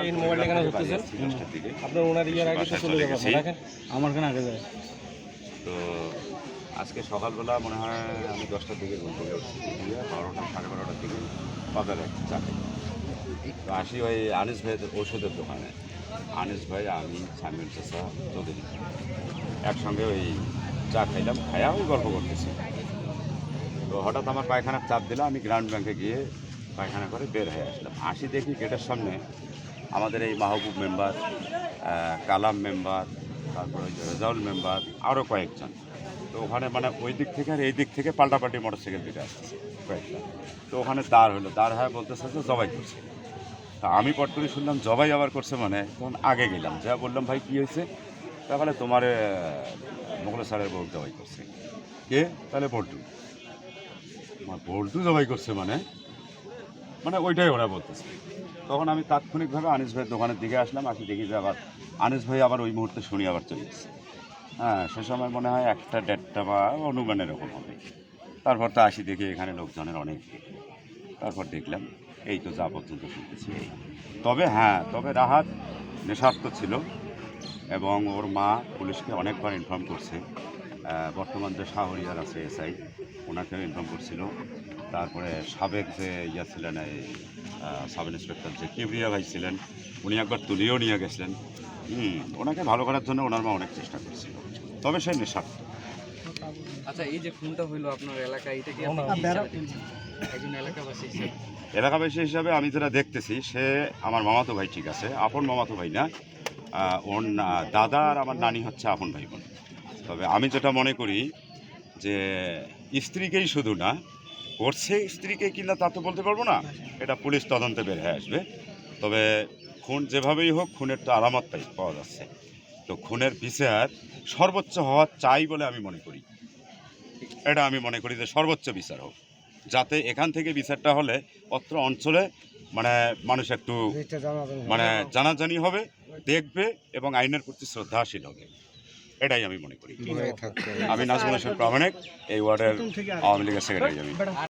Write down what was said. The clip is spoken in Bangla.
এই মোবাইলটা কেন ধরতেছেন? আপনার ওনার ইয়ার আগে তো চলে যাবে, দেখেন আমার কেন আগে যায়। তো আজকে সকালবেলা মনে হয় আমি 10টার দিকে ঘুম থেকে উঠছি, 12টা 12:30টার দিকে বাজারে চা খাই। তো আসি ওই আনিস ভাইয়ের ওষুধের দোকানে। আনিস ভাই, আমি, সামিউল চাচা, চৌধুরী একসঙ্গে ওই চা খাইলাম, খাইয়া ওই গল্প করতেছি। তো হঠাৎ আমার পায়খানার চাপ দিলাম, আমি গ্রাউন্ড ব্যাংকে গিয়ে পায়খানা করে বের হয়ে আসলাম। আসি দেখি গেটের সামনে আমাদের এই মাহবুব মেম্বার, কালাম মেম্বার, তারপরে ওই যে রেজাউল মেম্বার, আরও কয়েকজন। তো ওখানে মানে ওই দিক থেকে আর এই দিক থেকে পাল্টাপাল্টি মোটরসাইকেল দিকে আসতেছে কয়েকটা। তো ওখানে দাঁড় হলো, দাঁড় হয়ে বলতেছে যে জবাই করছে। তা আমি পট করে শুনলাম জবাই আবার করছে, মানে তখন আগে গেলাম, যা বললাম ভাই কী হয়েছে? তাহলে তোমার মোগল স্যারের বউ জবাই করছে। কে? তাহলে পল্টু। আমার পল্টু জবাই করছে মানে মানে ওইটাই ওরা বলতেছে। তখন আমি তাৎক্ষণিকভাবে আনিস ভাইয়ের দোকানের দিকে আসলাম, আসি দেখি যে আবার আনিস ভাই আবার ওই মুহূর্তে শুনি আবার চলে গেছে। হ্যাঁ, সে সময় মনে হয় 1টা 1:30 বা অনুমান এরকম হবে। তারপর তো আসি দেখি এখানে লোকজনের অনেক ভিড়। তারপর দেখলাম এই তো যা পর্যন্ত শুনতেছি এই। তবে রাহাত নেশাক্ত ছিল এবং ওর মা পুলিশকে অনেকবার ইনফর্ম করছে। বর্তমান যে শাহরিয়ার আছে এসআই, ওনাকেও ইনফর্ম করছিল। তারপরে সাবেক যে ইয়া ছিলেন, এই সাব ইন্সপেক্টর যে কিবরিয়া ভাই ছিলেন, উনি একবার তুলিয়েও নিয়ে গেছিলেন। ওনাকে ভালো করার জন্য ওনার মা অনেক চেষ্টা করছিল, তবে সে নেশাক্ত। আচ্ছা, এই যে খুনটা হইলো আপনার এলাকায়, এটা কি আপনি কি হিসাবে দেখছেন? একজন এলাকাবাসী হিসেবে? এলাকাবাসী হিসাবে আমি যেটা দেখতেছি, সে আমার মামাতো ভাই, ঠিক আছে, আপন মামাতো ভাই না। ওর দাদা আর আমার নানি হচ্ছে আপন ভাই বোন। তবে আমি যেটা মনে করি যে স্ত্রীকেই শুধু না, করছে স্ত্রীকে কিনা তা তো বলতে পারবো না, এটা পুলিশ তদন্তে বের হয়ে আসবে। তবে খুন যেভাবেই হোক, খুনের তো আলামত পাওয়া যাচ্ছে। তো খুনের বিচার সর্বোচ্চ হওয়া চাই বলে আমি মনে করি। এটা আমি মনে করি যে সর্বোচ্চ বিচার হোক, যাতে এখান থেকে বিচারটা হলে অত্র অঞ্চলে মানে মানুষ একটু মানে জানাজানি হবে, দেখবে এবং আইনের প্রতি শ্রদ্ধাশীল হবে। এটাই আমি মনে করি। আমি নাজমুল হোসেন প্রামাণিক, এই ওয়ার্ডের আওয়ামী লীগের সেক্রেটারি আমি।